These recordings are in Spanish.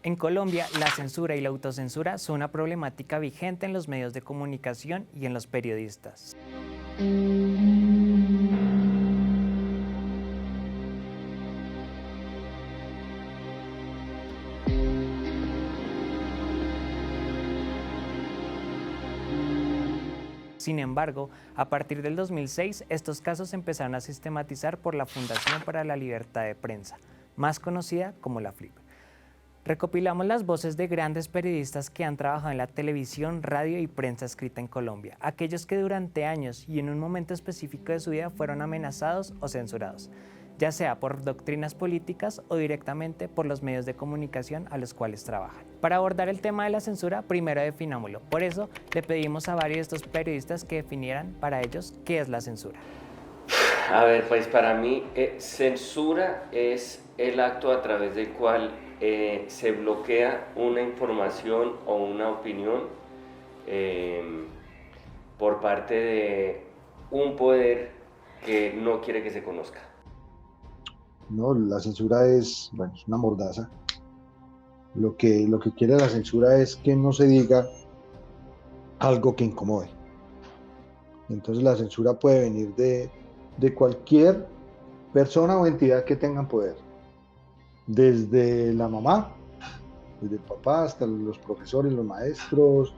En Colombia, la censura y la autocensura son una problemática vigente en los medios de comunicación y en los periodistas. Sin embargo, a partir del 2006, estos casos empezaron a sistematizar por la Fundación para la Libertad de Prensa, más conocida como la FLIP. Recopilamos las voces de grandes periodistas que han trabajado en la televisión, radio y prensa escrita en Colombia, aquellos que durante años y en un momento específico de su vida fueron amenazados o censurados, ya sea por doctrinas políticas o directamente por los medios de comunicación a los cuales trabajan. Para abordar el tema de la censura, primero definámoslo. Por eso, le pedimos a varios de estos periodistas que definieran para ellos qué es la censura. A ver, pues para mí, censura es el acto a través del cual se bloquea una información o una opinión por parte de un poder que no quiere que se conozca. No, la censura es, bueno, es una mordaza. Lo que quiere la censura es que no se diga algo que incomode. Entonces la censura puede venir de cualquier persona o entidad que tengan poder. Desde la mamá, desde el papá, hasta los profesores, los maestros,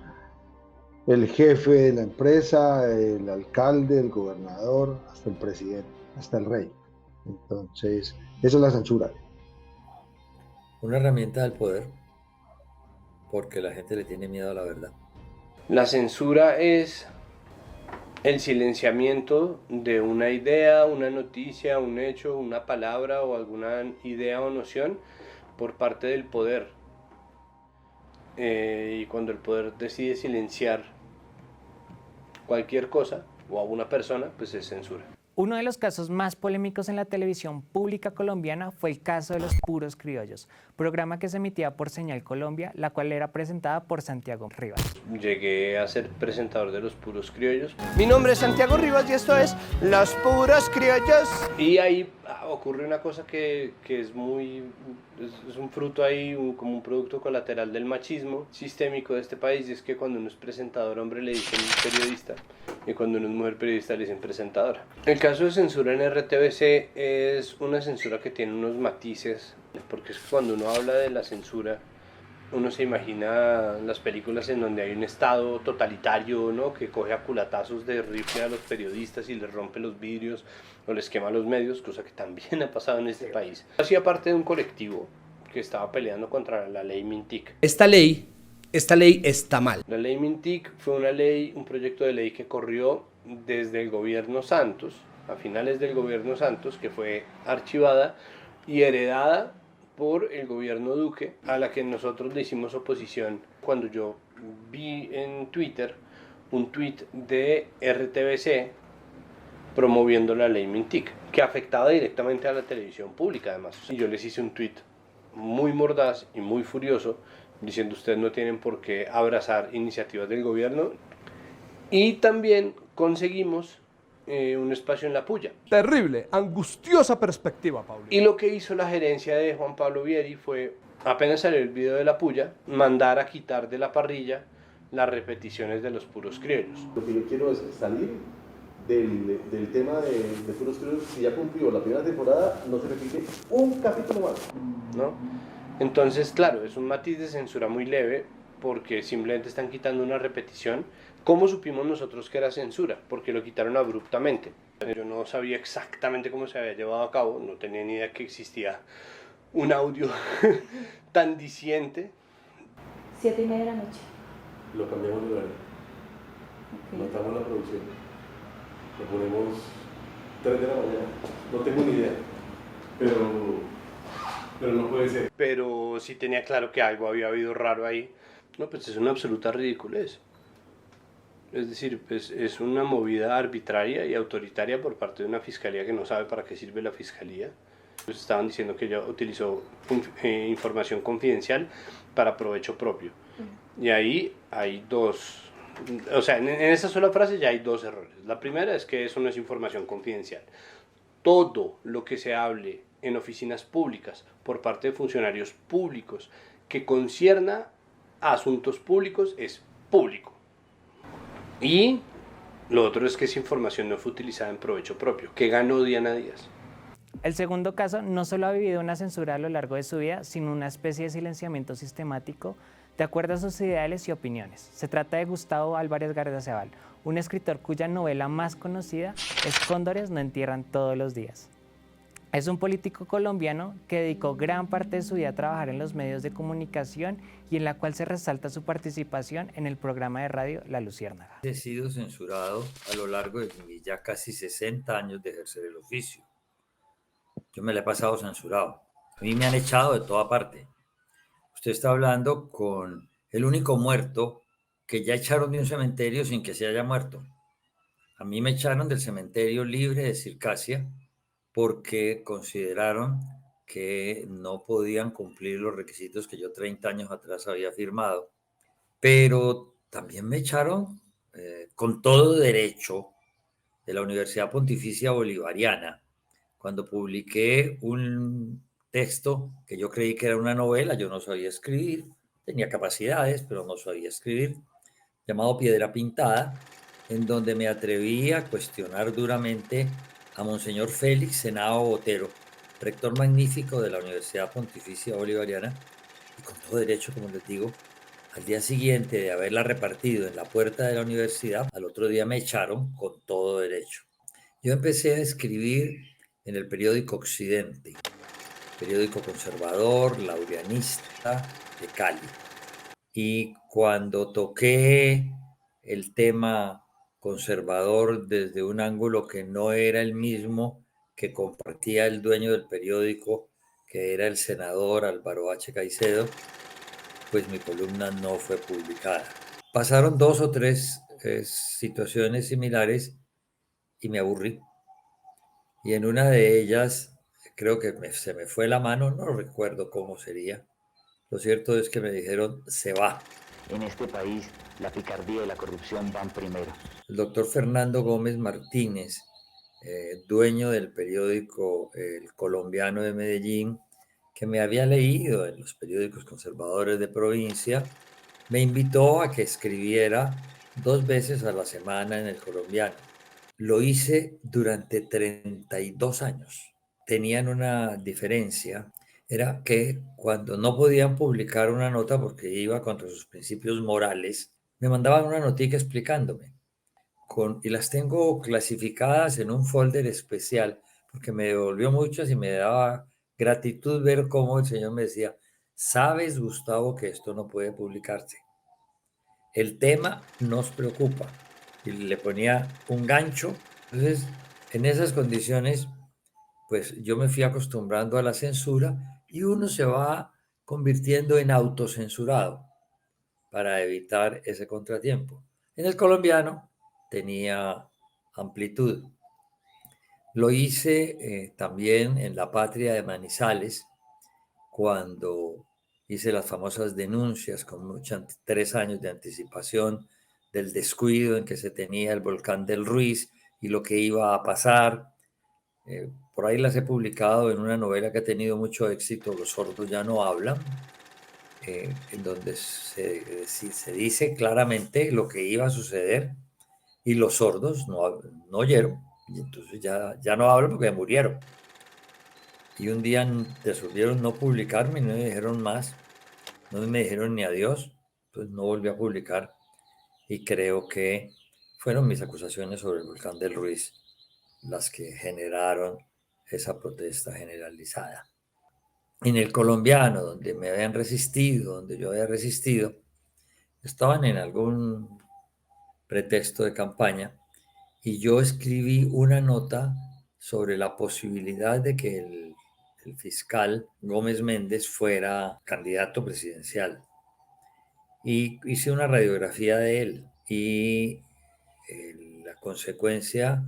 el jefe de la empresa, el alcalde, el gobernador, hasta el presidente, hasta el rey. Entonces, eso es la censura. Una herramienta del poder, porque la gente le tiene miedo a la verdad. La censura es el silenciamiento de una idea, una noticia, un hecho, una palabra o alguna idea o noción por parte del poder. Y cuando el poder decide silenciar cualquier cosa o a una persona, pues es censura. Uno de los casos más polémicos en la televisión pública colombiana fue el caso de Los Puros Criollos, programa que se emitía por Señal Colombia, la cual era presentada por Santiago Rivas. Llegué a ser presentador de Los Puros Criollos. Mi nombre es Santiago Rivas y esto es Los Puros Criollos. Y ahí ocurre una cosa que es un fruto ahí, como un producto colateral del machismo sistémico de este país, y es que cuando uno es presentador hombre le dicen periodista y cuando uno es mujer periodista le dicen presentadora. El caso de censura en RTBC es una censura que tiene unos matices, porque es que cuando uno habla de la censura uno se imagina las películas en donde hay un estado totalitario, ¿no?, que coge a culatazos de rifle a los periodistas y les rompe los vidrios o les quema los medios, cosa que también ha pasado en este país. Hacía parte de un colectivo que estaba peleando contra la ley Mintic. Esta ley está mal. La ley Mintic fue un proyecto de ley que corrió desde el gobierno Santos, a finales del gobierno Santos, que fue archivada y heredada por el gobierno Duque, a la que nosotros le hicimos oposición cuando yo vi en Twitter un tweet de RTBC promoviendo la ley Mintic, que afectaba directamente a la televisión pública además. Y yo les hice un tweet muy mordaz y muy furioso diciendo: ustedes no tienen por qué abrazar iniciativas del gobierno. Y también conseguimos un espacio en la puya. Terrible, angustiosa perspectiva, Paulino. Y lo que hizo la gerencia de Juan Pablo Vieri fue, apenas salió el video de la puya, mandar a quitar de la parrilla las repeticiones de Los Puros Criollos. Lo que yo quiero es salir del tema de Puros Criollos. Si ya cumplió la primera temporada, no se repite un capítulo más, ¿no? Entonces, claro, es un matiz de censura muy leve, porque simplemente están quitando una repetición. ¿Cómo supimos nosotros que era censura? Porque lo quitaron abruptamente. Yo no sabía exactamente cómo se había llevado a cabo, no tenía ni idea que existía un audio tan diciente. 7:30 de la noche. lo cambiamos de horario. Matamos la producción. Lo ponemos 3 de la mañana. No tengo ni idea. Pero no puede ser. Pero sí tenía claro que algo había habido raro ahí. No, pues es una absoluta ridiculez. Es decir, pues es una movida arbitraria y autoritaria por parte de una fiscalía que no sabe para qué sirve la fiscalía. Pues estaban diciendo que ella utilizó información confidencial para provecho propio. Y ahí hay dos, o sea, en esa sola frase ya hay dos errores. La primera es que eso no es información confidencial. Todo lo que se hable en oficinas públicas por parte de funcionarios públicos que concierna a asuntos públicos es público. Y lo otro es que esa información no fue utilizada en provecho propio. ¿Qué ganó Diana Díaz? El segundo caso no solo ha vivido una censura a lo largo de su vida, sino una especie de silenciamiento sistemático de acuerdo a sus ideales y opiniones. Se trata de Gustavo Álvarez Gardiazabal, un escritor cuya novela más conocida es Cóndores no entierran todos los días. Es un político colombiano que dedicó gran parte de su vida a trabajar en los medios de comunicación y en la cual se resalta su participación en el programa de radio La Luciérnaga. He sido censurado a lo largo de mis ya casi 60 años de ejercer el oficio. Yo me la he pasado censurado. A mí me han echado de toda parte. Usted está hablando con el único muerto que ya echaron de un cementerio sin que se haya muerto. A mí me echaron del cementerio libre de Circasia porque consideraron que no podían cumplir los requisitos que yo 30 años atrás había firmado. Pero también me echaron con todo derecho de la Universidad Pontificia Bolivariana cuando publiqué un texto que yo creí que era una novela. Yo no sabía escribir, tenía capacidades, pero no sabía escribir, llamado Piedra Pintada, en donde me atreví a cuestionar duramente a Monseñor Félix Henao Botero, rector magnífico de la Universidad Pontificia Bolivariana, y con todo derecho, como les digo. Al día siguiente de haberla repartido en la puerta de la universidad, al otro día me echaron con todo derecho. Yo empecé a escribir en el periódico Occidente, periódico conservador, laureanista de Cali. Y cuando toqué el tema conservador desde un ángulo que no era el mismo que compartía el dueño del periódico, que era el senador Álvaro H. Caicedo, pues mi columna no fue publicada. Pasaron 2 o 3 situaciones similares y me aburrí. Y en una de ellas, creo que se me fue la mano, no recuerdo cómo sería. Lo cierto es que me dijeron, se va. En este país, la picardía y la corrupción van primero. El doctor Fernando Gómez Martínez, dueño del periódico El Colombiano de Medellín, que me había leído en los periódicos conservadores de provincia, me invitó a que escribiera 2 veces a la semana en El Colombiano. Lo hice durante 32 años. Tenían una diferencia, era que cuando no podían publicar una nota porque iba contra sus principios morales, me mandaban una notica explicándome. Y las tengo clasificadas en un folder especial porque me devolvió muchas y me daba gratitud ver cómo el Señor me decía, sabes, Gustavo, que esto no puede publicarse. El tema nos preocupa. Y le ponía un gancho. Entonces, en esas condiciones, pues yo me fui acostumbrando a la censura y uno se va convirtiendo en autocensurado para evitar ese contratiempo. En el colombiano tenía amplitud. Lo hice también en La Patria de Manizales, cuando hice las famosas denuncias con 3 años de anticipación del descuido en que se tenía el volcán del Ruiz y lo que iba a pasar. Por ahí las he publicado en una novela que ha tenido mucho éxito, Los sordos ya no hablan, en donde se dice claramente lo que iba a suceder y los sordos no oyeron, y entonces ya no hablan porque murieron. Y un día resolvieron no publicarme y no me dijeron más, no me dijeron ni adiós, entonces no volví a publicar y creo que fueron mis acusaciones sobre el volcán del Ruiz las que generaron esa protesta generalizada. En el colombiano, donde me habían resistido, donde yo había resistido, estaban en algún pretexto de campaña y yo escribí una nota sobre la posibilidad de que el fiscal Gómez Méndez fuera candidato presidencial. Y hice una radiografía de él y la consecuencia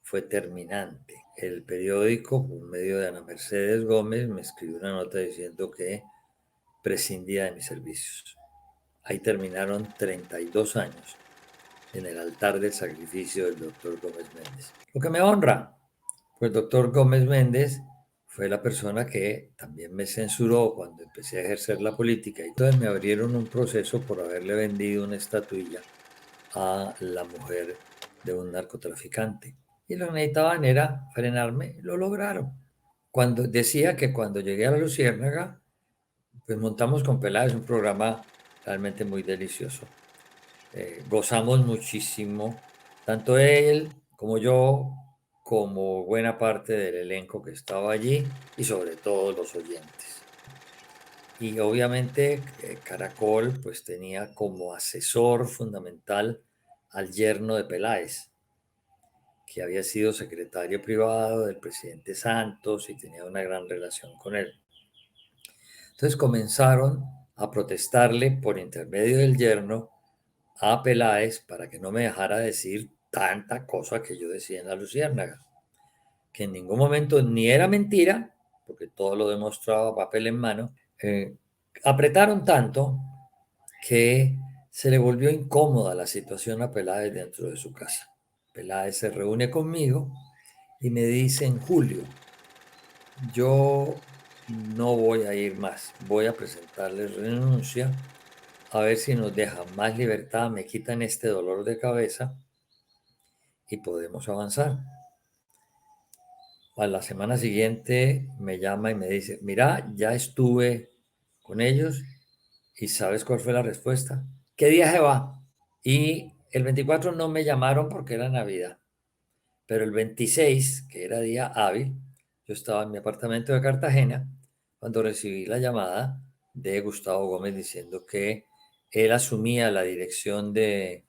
fue terminante. El periódico, por medio de Ana Mercedes Gómez, me escribió una nota diciendo que prescindía de mis servicios. Ahí terminaron 32 años en el altar del sacrificio del doctor Gómez Méndez. Lo que me honra, pues el doctor Gómez Méndez fue la persona que también me censuró cuando empecé a ejercer la política, y entonces me abrieron un proceso por haberle vendido una estatuilla a la mujer de un narcotraficante. Y lo que necesitaban era frenarme, lo lograron. Cuando decía que cuando llegué a la Luciérnaga, pues montamos con Peláez un programa realmente muy delicioso. Gozamos muchísimo, tanto él como yo, como buena parte del elenco que estaba allí y sobre todo los oyentes. Y obviamente Caracol pues tenía como asesor fundamental al yerno de Peláez, que había sido secretario privado del presidente Santos y tenía una gran relación con él. Entonces comenzaron a protestarle por intermedio del yerno a Peláez para que no me dejara decir tanta cosa que yo decía en la Luciérnaga, que en ningún momento ni era mentira, porque todo lo demostraba papel en mano. Apretaron tanto que se le volvió incómoda la situación a Peláez dentro de su casa. Peláez se reúne conmigo y me dice: en julio, yo no voy a ir más, voy a presentarle renuncia, a ver si nos dejan más libertad, me quitan este dolor de cabeza y podemos avanzar. A la semana siguiente me llama y me dice: mira, ya estuve con ellos y ¿sabes cuál fue la respuesta? ¿Qué día se va? Y el 24 no me llamaron porque era Navidad, pero el 26, que era día hábil, yo estaba en mi apartamento de Cartagena cuando recibí la llamada de Gustavo Gómez diciendo que él asumía la dirección de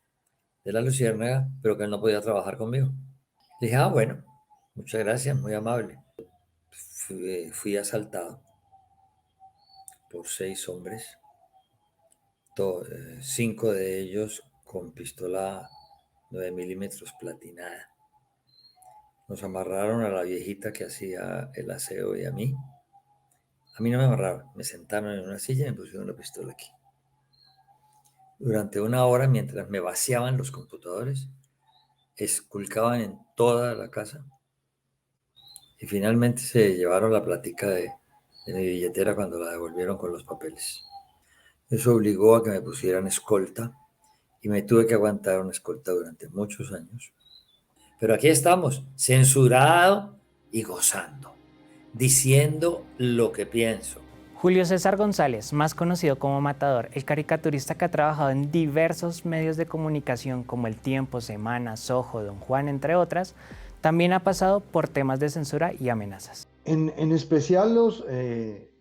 la Luciérnaga, pero que él no podía trabajar conmigo. Le dije: ah, bueno, muchas gracias, muy amable. Fui asaltado por 6 hombres, 5 de ellos con pistola 9 milímetros platinada. Nos amarraron a la viejita que hacía el aseo y a mí. A mí no me amarraron, me sentaron en una silla y me pusieron la pistola aquí. Durante 1 hora, mientras me vaciaban los computadores, esculcaban en toda la casa y finalmente se llevaron la plática de mi billetera cuando la devolvieron con los papeles. Eso obligó a que me pusieran escolta y me tuve que aguantar una escolta durante muchos años. Pero aquí estamos, censurado y gozando, diciendo lo que pienso. Julio César González, más conocido como Matador, el caricaturista que ha trabajado en diversos medios de comunicación como El Tiempo, Semana, Sojo, Don Juan, entre otras, también ha pasado por temas de censura y amenazas. En especial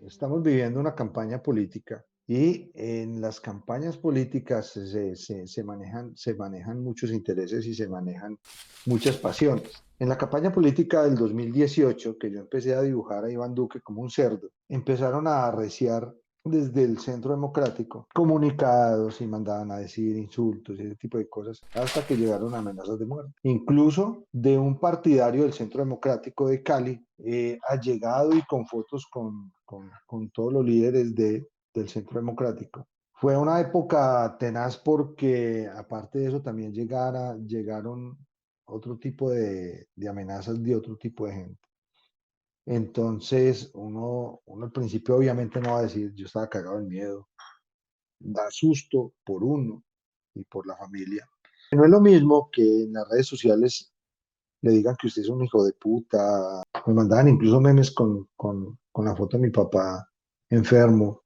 estamos viviendo una campaña política y en las campañas políticas se manejan muchos intereses y se manejan muchas pasiones. En la campaña política del 2018, que yo empecé a dibujar a Iván Duque como un cerdo, empezaron a arreciar desde el Centro Democrático comunicados y mandaban a decir insultos y ese tipo de cosas, hasta que llegaron amenazas de muerte. Incluso de un partidario del Centro Democrático de Cali, ha llegado y con fotos con todos los líderes del Centro Democrático. Fue una época tenaz porque aparte de eso también llegaron otro tipo de amenazas de otro tipo de gente. Entonces, uno al principio obviamente no va a decir, yo estaba cagado de miedo, da susto por uno y por la familia. No es lo mismo que en las redes sociales le digan que usted es un hijo de puta. Me mandaban incluso memes con la foto de mi papá enfermo,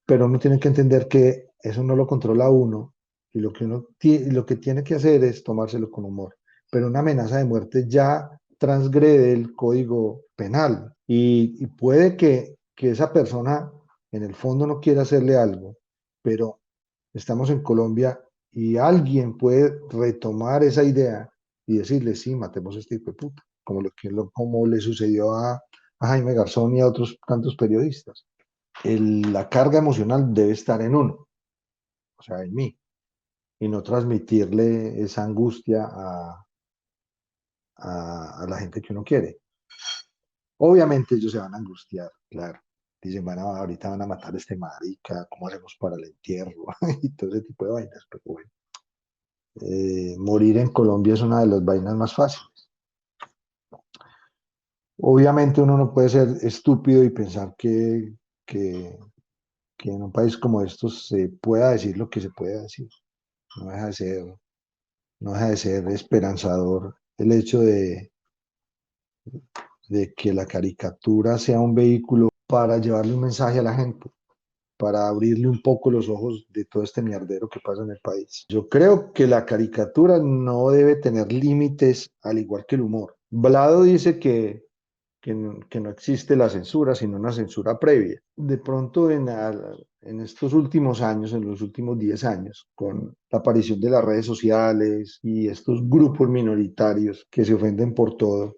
pero uno tiene que entender que eso no lo controla uno y lo que tiene que hacer es tomárselo con humor. Pero una amenaza de muerte ya transgrede el código penal y puede que esa persona en el fondo no quiera hacerle algo, pero estamos en Colombia y alguien puede retomar esa idea y decirle: sí, matemos a este hijo de puta, como le sucedió a Jaime Garzón y a otros tantos periodistas. La carga emocional debe estar en uno, o sea, en mí, y no transmitirle esa angustia a la gente que uno quiere. Obviamente ellos se van a angustiar, claro. Dicen: ahorita van a matar a este marica, ¿cómo hacemos para el entierro? Y todo ese tipo de vainas, pero bueno. Morir en Colombia es una de las vainas más fáciles. Obviamente uno no puede ser estúpido y pensar que en un país como estos se pueda decir lo que se puede decir. No deja de ser, no deja de ser esperanzador el hecho de que la caricatura sea un vehículo para llevarle un mensaje a la gente, para abrirle un poco los ojos de todo este mierdero que pasa en el país. Yo creo que la caricatura no debe tener límites, al igual que el humor. Blado dice que no existe la censura, sino una censura previa. De pronto en estos últimos años, en los últimos 10 años, con la aparición de las redes sociales y estos grupos minoritarios que se ofenden por todo,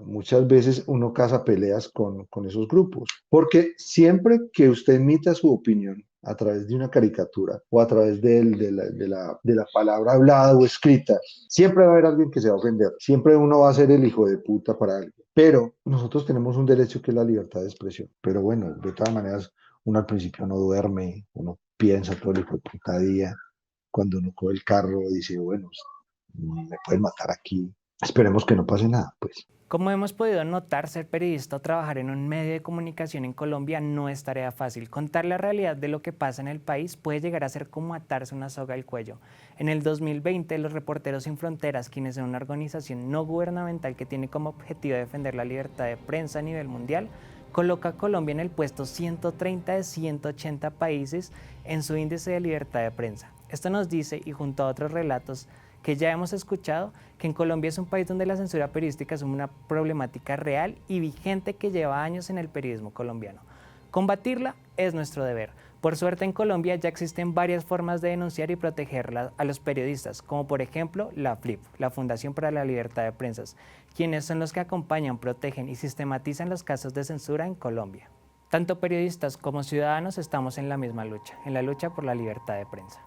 muchas veces uno caza peleas con esos grupos. Porque siempre que usted emita su opinión a través de una caricatura o a través de la palabra hablada o escrita, siempre va a haber alguien que se va a ofender. Siempre uno va a ser el hijo de puta para alguien. Pero nosotros tenemos un derecho que es la libertad de expresión. Pero bueno, de todas maneras, uno al principio no duerme, uno piensa todo el hijo de puta día. Cuando uno coge el carro, dice, bueno, me pueden matar aquí. Esperemos que no pase nada, pues. Como hemos podido notar, ser periodista o trabajar en un medio de comunicación en Colombia no es tarea fácil. Contar la realidad de lo que pasa en el país puede llegar a ser como atarse una soga al cuello. En el 2020, los Reporteros Sin Fronteras, quienes son una organización no gubernamental que tiene como objetivo defender la libertad de prensa a nivel mundial, coloca a Colombia en el puesto 130 de 180 países en su índice de libertad de prensa. Esto nos dice, y junto a otros relatos que ya hemos escuchado, que en Colombia es un país donde la censura periodística es una problemática real y vigente que lleva años en el periodismo colombiano. Combatirla es nuestro deber. Por suerte en Colombia ya existen varias formas de denunciar y proteger a los periodistas, como por ejemplo la FLIP, la Fundación para la Libertad de Prensa, quienes son los que acompañan, protegen y sistematizan los casos de censura en Colombia. Tanto periodistas como ciudadanos estamos en la misma lucha, en la lucha por la libertad de prensa.